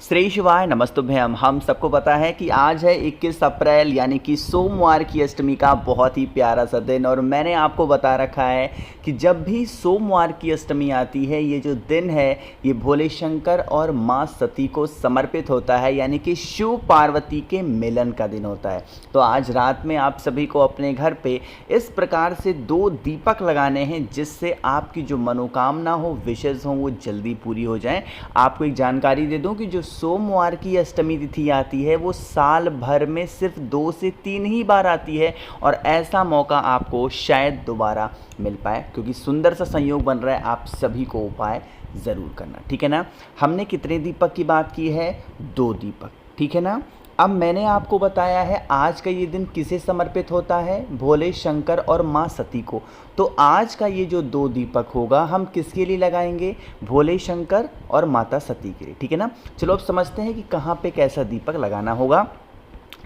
श्री शिवाय नमस्तुभ्यम। हम सबको पता है कि आज है 21 अप्रैल यानी कि सोमवार की अष्टमी का बहुत ही प्यारा सा दिन। और मैंने आपको बता रखा है कि जब भी सोमवार की अष्टमी आती है, ये जो दिन है ये भोले शंकर और माँ सती को समर्पित होता है, यानी कि शिव पार्वती के मिलन का दिन होता है। तो आज रात में आप सभी को अपने घर पे इस प्रकार से 2 दीपक लगाने हैं, जिससे आपकी जो मनोकामना हो, विशेष हो, वो जल्दी पूरी हो जाएं। आपको एक जानकारी दे दूं कि जो सोमवार की अष्टमी तिथि आती है वो साल भर में सिर्फ 2 से 3 ही बार आती है, और ऐसा मौका आपको शायद दोबारा मिल पाए, क्योंकि सुंदर सा संयोग बन रहा है। आप सभी को उपाय ज़रूर करना, ठीक है ना। हमने कितने दीपक की बात की है? 2 दीपक, ठीक है ना। अब मैंने आपको बताया है आज का ये दिन किसे समर्पित होता है? भोले शंकर और माँ सती को। तो आज का ये जो 2 दीपक होगा, हम किसके लिए लगाएंगे? भोले शंकर और माता सती के लिए, ठीक है ना। चलो अब समझते हैं कि कहाँ पे कैसा दीपक लगाना होगा।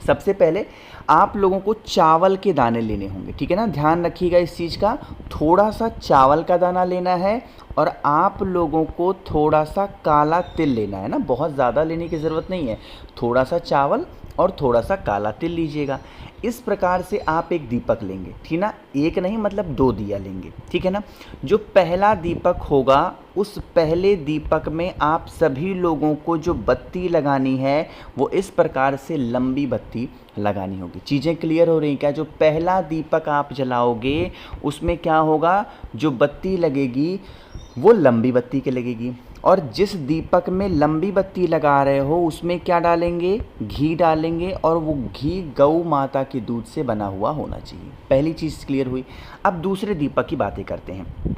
सबसे पहले आप लोगों को चावल के दाने लेने होंगे, ठीक है ना। ध्यान रखिएगा इस चीज़ का। थोड़ा सा चावल का दाना लेना है, और आप लोगों को थोड़ा सा काला तिल लेना है ना। बहुत ज़्यादा लेने की ज़रूरत नहीं है, थोड़ा सा चावल और थोड़ा सा काला तिल लीजिएगा। इस प्रकार से आप एक दीपक लेंगे, ठीक ना। एक नहीं, मतलब 2 दिया लेंगे, ठीक है ना। जो पहला दीपक होगा, उस पहले दीपक में आप सभी लोगों को जो बत्ती लगानी है वो इस प्रकार से लंबी बत्ती लगानी होगी। चीज़ें क्लियर हो रही क्या? जो पहला दीपक आप जलाओगे उसमें क्या होगा, जो बत्ती लगेगी वो लंबी बत्ती के लगेगी। और जिस दीपक में लंबी बत्ती लगा रहे हो उसमें क्या डालेंगे? घी डालेंगे, और वो घी गौ माता के दूध से बना हुआ होना चाहिए। पहली चीज़ क्लियर हुई। अब दूसरे दीपक की बातें करते हैं।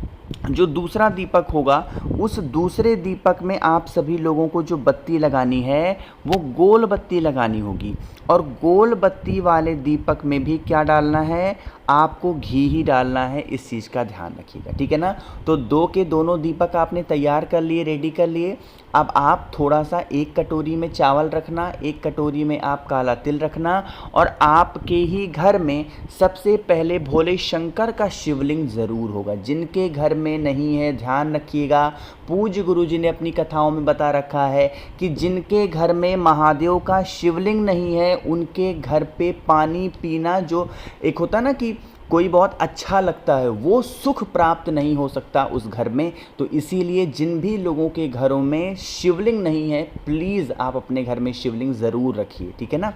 जो दूसरा दीपक होगा, उस दूसरे दीपक में आप सभी लोगों को जो बत्ती लगानी है वो गोल बत्ती लगानी होगी। और गोल बत्ती वाले दीपक में भी क्या डालना है? आपको घी ही डालना है। इस चीज़ का ध्यान रखिएगा, ठीक है ना। तो 2 के दोनों दीपक आपने तैयार कर लिए, रेडी कर लिए। अब आप थोड़ा सा एक कटोरी में चावल रखना, एक कटोरी में आप काला तिल रखना, और आपके ही घर में सबसे पहले भोले शंकर का शिवलिंग ज़रूर होगा। जिनके घर में नहीं है, ध्यान रखिएगा, पूज्य गुरु जी ने अपनी कथाओं में बता रखा है कि जिनके घर में महादेव का शिवलिंग नहीं है, उनके घर पे पानी पीना, जो एक होता ना कि कोई बहुत अच्छा लगता है, वो सुख प्राप्त नहीं हो सकता उस घर में। तो इसीलिए जिन भी लोगों के घरों में शिवलिंग नहीं है, प्लीज़ आप अपने घर में शिवलिंग ज़रूर रखिए, ठीक है ना।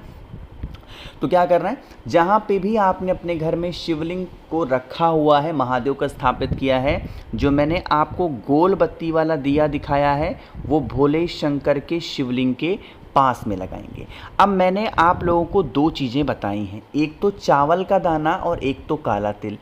तो क्या करना है, जहाँ पे भी आपने अपने घर में शिवलिंग को रखा हुआ है, महादेव का स्थापित किया है, जो मैंने आपको गोल बत्ती वाला दिया दिखाया है वो भोले शंकर के शिवलिंग के पास में लगाएंगे। अब मैंने आप लोगों को 2 चीज़ें बताई हैं, एक तो चावल का दाना और एक तो काला तिल।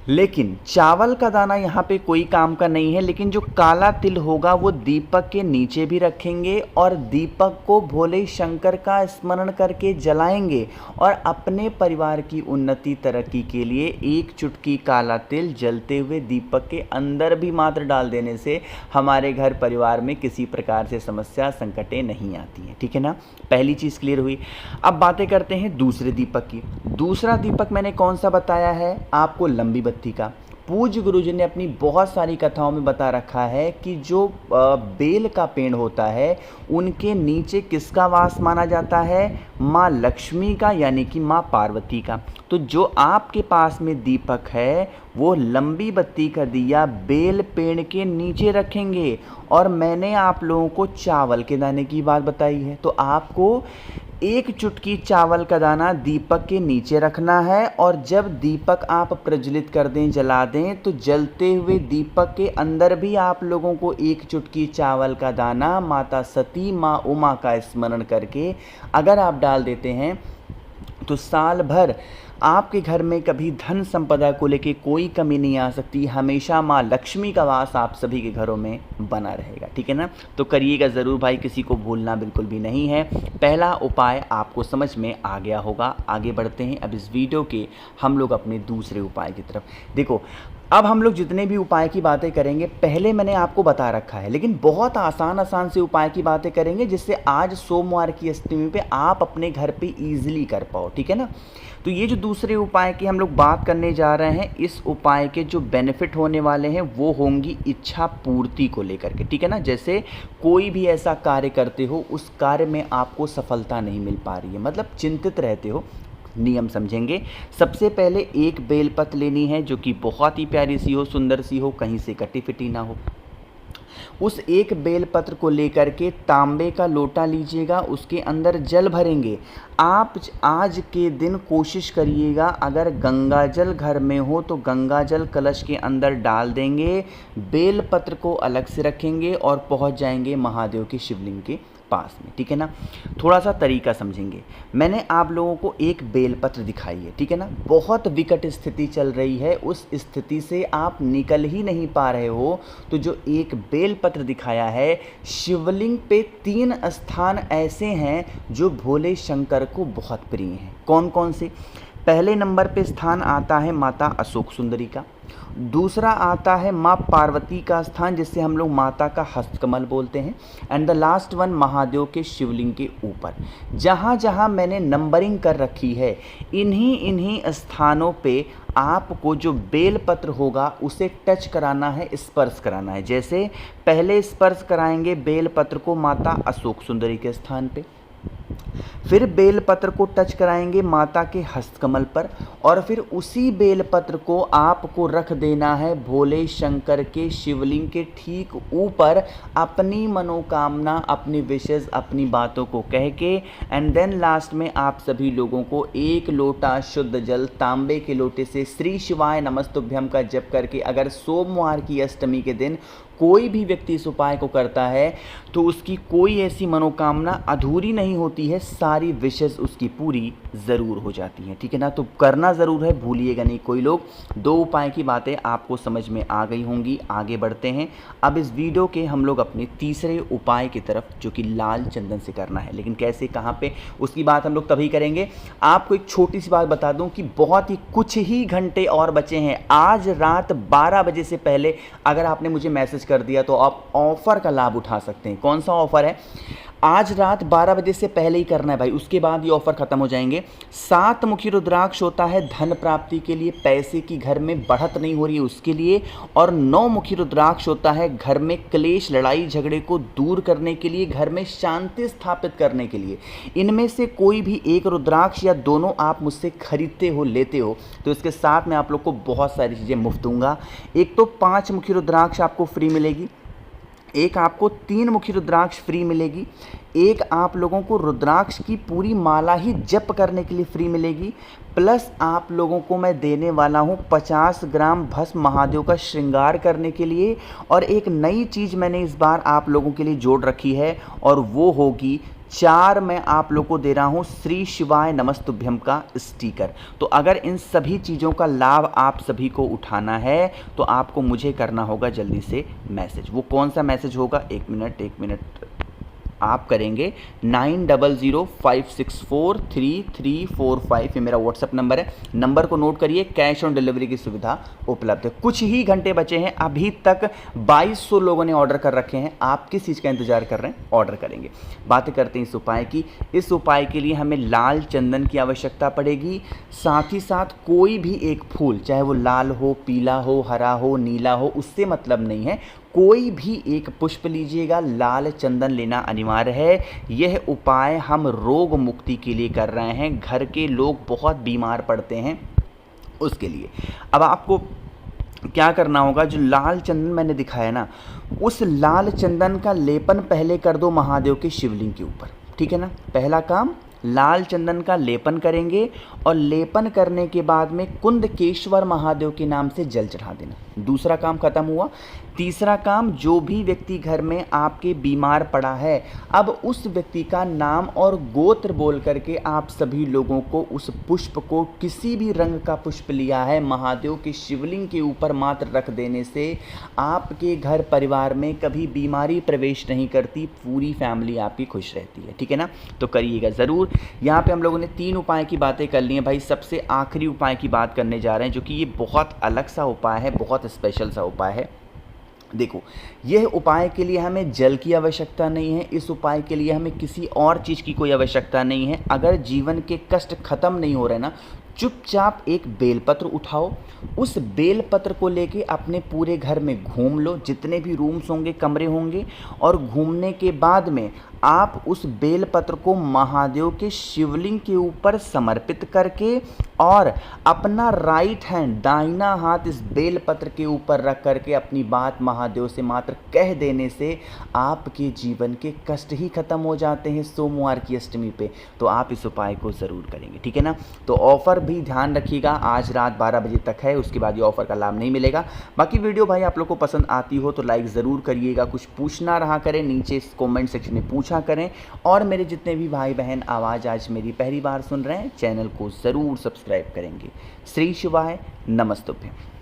लेकिन चावल का दाना यहाँ पे कोई काम का नहीं है, लेकिन जो काला तिल होगा वो दीपक के नीचे भी रखेंगे, और दीपक को भोले शंकर का स्मरण करके जलाएंगे। और अपने परिवार की उन्नति तरक्की के लिए 1 चुटकी काला तिल जलते हुए दीपक के अंदर भी मात्र डाल देने से हमारे घर परिवार में किसी प्रकार से समस्या संकटें नहीं आती हैं, ठीक है ना। पहली चीज़ क्लियर हुई। अब बातें करते हैं दूसरे दीपक की। दूसरा दीपक मैंने कौन सा बताया है आपको? लंबी बत्ती का। पूज्य गुरु जी ने अपनी बहुत सारी कथाओं में बता रखा है कि जो बेल का पेड़ होता है, उनके नीचे किसका वास माना जाता है? माँ लक्ष्मी का, यानी कि माँ पार्वती का। तो जो आपके पास में दीपक है वो लंबी बत्ती का दिया बेल पेड़ के नीचे रखेंगे। और मैंने आप लोगों को चावल के दाने की बात बताई है, तो आपको 1 चुटकी चावल का दाना दीपक के नीचे रखना है। और जब दीपक आप प्रज्वलित कर दें, जला दें, तो जलते हुए दीपक के अंदर भी आप लोगों को 1 चुटकी चावल का दाना माता सती, माँ उमा का स्मरण करके अगर आप डाल देते हैं, तो साल भर आपके घर में कभी धन संपदा को लेके कोई कमी नहीं आ सकती। हमेशा माँ लक्ष्मी का वास आप सभी के घरों में बना रहेगा, ठीक है ना। तो करिएगा ज़रूर भाई, किसी को भूलना बिल्कुल भी नहीं है। पहला उपाय आपको समझ में आ गया होगा। आगे बढ़ते हैं अब इस वीडियो के हम लोग अपने दूसरे उपाय की तरफ। देखो, अब हम लोग जितने भी उपाय की बातें करेंगे पहले मैंने आपको बता रखा है, लेकिन बहुत आसान आसान से उपाय की बातें करेंगे जिससे आज सोमवार की अष्टमी पे आप अपने घर पे इजीली कर पाओ, ठीक है ना। तो ये जो दूसरे उपाय की हम लोग बात करने जा रहे हैं, इस उपाय के जो बेनिफिट होने वाले हैं वो होंगी इच्छा पूर्ति को लेकर के, ठीक है ना। जैसे कोई भी ऐसा कार्य करते हो उस कार्य में आपको सफलता नहीं मिल पा रही है, मतलब चिंतित रहते हो। नियम समझेंगे। सबसे पहले एक बेलपत्र लेनी है जो कि बहुत ही प्यारी सी हो, सुंदर सी हो, कहीं से कटी फिटी ना हो। उस एक बेलपत्र को लेकर के तांबे का लोटा लीजिएगा, उसके अंदर जल भरेंगे। आप आज के दिन कोशिश करिएगा अगर गंगा जल घर में हो तो गंगा जल कलश के अंदर डाल देंगे, बेलपत्र को अलग से रखेंगे और पहुंच जाएंगे महादेव के शिवलिंग के पास में, ठीक है ना। थोड़ा सा तरीका समझेंगे। मैंने आप लोगों को एक बेलपत्र दिखाई है, ठीक है ना। बहुत विकट स्थिति चल रही है, उस स्थिति से आप निकल ही नहीं पा रहे हो, तो जो एक बेलपत्र दिखाया है, शिवलिंग पे 3 स्थान ऐसे हैं जो भोले शंकर को बहुत प्रिय हैं। कौन कौन से? पहले नंबर पे स्थान आता है माता अशोक सुंदरी का, दूसरा आता है माँ पार्वती का स्थान जिससे हम लोग माता का हस्तकमल बोलते हैं, and the last one Mahadev के शिवलिंग के ऊपर। जहाँ जहाँ मैंने नंबरिंग कर रखी है इन्हीं स्थानों पे आपको जो बेलपत्र होगा उसे टच कराना है, स्पर्श कराना है। जैसे पहले स्पर्श कराएंगे बेलपत्र को माता अशोक सुंदरी के स्थान पे, फिर बेलपत्र को टच कराएंगे माता के हस्तकमल पर, और फिर उसी बेलपत्र को आपको रख देना है भोले शंकर के शिवलिंग के ठीक ऊपर, अपनी मनोकामना, अपनी विशेष, अपनी बातों को कह के, एंड देन लास्ट में आप सभी लोगों को एक लोटा शुद्ध जल तांबे के लोटे से श्री शिवाय नमस्तुभ्यम का जप करके, अगर सोमवार की अष्टमी के दिन कोई भी व्यक्ति इस उपाय को करता है तो उसकी कोई ऐसी मनोकामना अधूरी नहीं होती है, सारी विशेष उसकी पूरी ज़रूर हो जाती हैं, ठीक है ना। तो करना ज़रूर है, भूलिएगा नहीं कोई लोग। 2 उपाय की बातें आपको समझ में आ गई होंगी। आगे बढ़ते हैं। अब इस वीडियो के हम लोग अपने तीसरे उपाय की तरफ, जो कि लाल चंदन से करना है, लेकिन कैसे, कहाँ पे, उसकी बात हम लोग तभी करेंगे। आपको एक छोटी सी बात बता दूं कि बहुत ही कुछ ही घंटे और बचे हैं। आज रात 12 बजे से पहले अगर आपने मुझे मैसेज कर दिया तो आप ऑफर का लाभ उठा सकते हैं। कौन सा ऑफर है? आज रात 12 बजे से पहले ही करना है भाई, उसके बाद ये ऑफर खत्म हो जाएंगे। 7 मुखी रुद्राक्ष होता है धन प्राप्ति के लिए, पैसे की घर में बढ़त नहीं हो रही है उसके लिए, और 9 मुखी रुद्राक्ष होता है घर में क्लेश, लड़ाई झगड़े को दूर करने के लिए, घर में शांति स्थापित करने के लिए। इनमें से कोई भी एक रुद्राक्ष या दोनों आप मुझसे खरीदते हो, लेते हो, तो इसके साथ मैं आप लोग को बहुत सारी चीज़ें मुफ्त दूंगा। एक तो 5 मुखी रुद्राक्ष आपको फ्री मिलेगी, एक आपको 3 मुखी रुद्राक्ष फ्री मिलेगी, एक आप लोगों को रुद्राक्ष की पूरी माला ही जप करने के लिए फ्री मिलेगी, प्लस आप लोगों को मैं देने वाला हूं 50 ग्राम भस्म महादेव का श्रृंगार करने के लिए। और एक नई चीज़ मैंने इस बार आप लोगों के लिए जोड़ रखी है, और वो होगी 4 मैं आप लोग को दे रहा हूँ श्री शिवाय नमस्तुभ्यम का स्टिकर। तो अगर इन सभी चीज़ों का लाभ आप सभी को उठाना है तो आपको मुझे करना होगा जल्दी से मैसेज। वो कौन सा मैसेज होगा? एक मिनट आप करेंगे 9005643345, ये मेरा व्हाट्सअप नंबर है। नंबर को नोट करिए। कैश ऑन डिलीवरी की सुविधा उपलब्ध है। कुछ ही घंटे बचे हैं, अभी तक 2200 लोगों ने ऑर्डर कर रखे हैं। आप किस चीज़ का इंतजार कर रहे हैं? ऑर्डर करेंगे। बातें करते हैं इस उपाय की। इस उपाय के लिए हमें लाल चंदन की आवश्यकता पड़ेगी, साथ ही साथ कोई भी एक फूल, चाहे वो लाल हो, पीला हो, हरा हो, नीला हो, उससे मतलब नहीं है, कोई भी एक पुष्प लीजिएगा। लाल चंदन लेना अनिवार्य है। यह उपाय हम रोग मुक्ति के लिए कर रहे हैं। घर के लोग बहुत बीमार पड़ते हैं उसके लिए। अब आपको क्या करना होगा, जो लाल चंदन मैंने दिखाया ना, उस लाल चंदन का लेपन पहले कर दो महादेव के शिवलिंग के ऊपर, ठीक है ना। पहला काम, लाल चंदन का लेपन करेंगे, और लेपन करने के बाद में कुंदकेश्वर महादेव के नाम से जल चढ़ा देना। दूसरा काम खत्म हुआ। तीसरा काम, जो भी व्यक्ति घर में आपके बीमार पड़ा है, अब उस व्यक्ति का नाम और गोत्र बोल करके आप सभी लोगों को उस पुष्प को, किसी भी रंग का पुष्प लिया है, महादेव के शिवलिंग के ऊपर मात्र रख देने से आपके घर परिवार में कभी बीमारी प्रवेश नहीं करती, पूरी फैमिली आपकी खुश रहती है। ठीक है ना, तो करिएगा ज़रूर। यहाँ पे हम लोगों ने 3 उपाय की बातें कर ली हैं भाई। सबसे आखिरी उपाय की बात करने जा रहे हैं, जो कि ये बहुत अलग सा उपाय है, बहुत स्पेशल सा उपाय है। देखो, यह उपाय के लिए हमें जल की आवश्यकता नहीं है, इस उपाय के लिए हमें किसी और चीज़ की कोई आवश्यकता नहीं है। अगर जीवन के कष्ट खत्म नहीं हो रहे ना, चुपचाप एक बेलपत्र उठाओ, उस बेलपत्र को लेके अपने पूरे घर में घूम लो, जितने भी रूम्स होंगे, कमरे होंगे, और घूमने के बाद में आप उस बेलपत्र को महादेव के शिवलिंग के ऊपर समर्पित करके और अपना राइट हैंड, दाहिना हाथ इस बेलपत्र के ऊपर रख करके अपनी बात महादेव से मात्र कह देने से आपके जीवन के कष्ट ही खत्म हो जाते हैं सोमवार की अष्टमी पे। तो आप इस उपाय को ज़रूर करेंगे, ठीक है ना। तो ऑफ़र भी ध्यान रखिएगा, आज रात 12 बजे तक है, उसके बाद ये ऑफ़र का लाभ नहीं मिलेगा। बाकी वीडियो भाई आप लोग को पसंद आती हो तो लाइक ज़रूर करिएगा, कुछ पूछना रहा करें नीचे कमेंट सेक्शन में पूछा करें, और मेरे जितने भी भाई बहन आवाज़ आज मेरी पहली बार सुन रहे हैं, चैनल को ज़रूर सब्सक्राइब करेंगे। श्री शिवाय, नमस्तुभ्यं।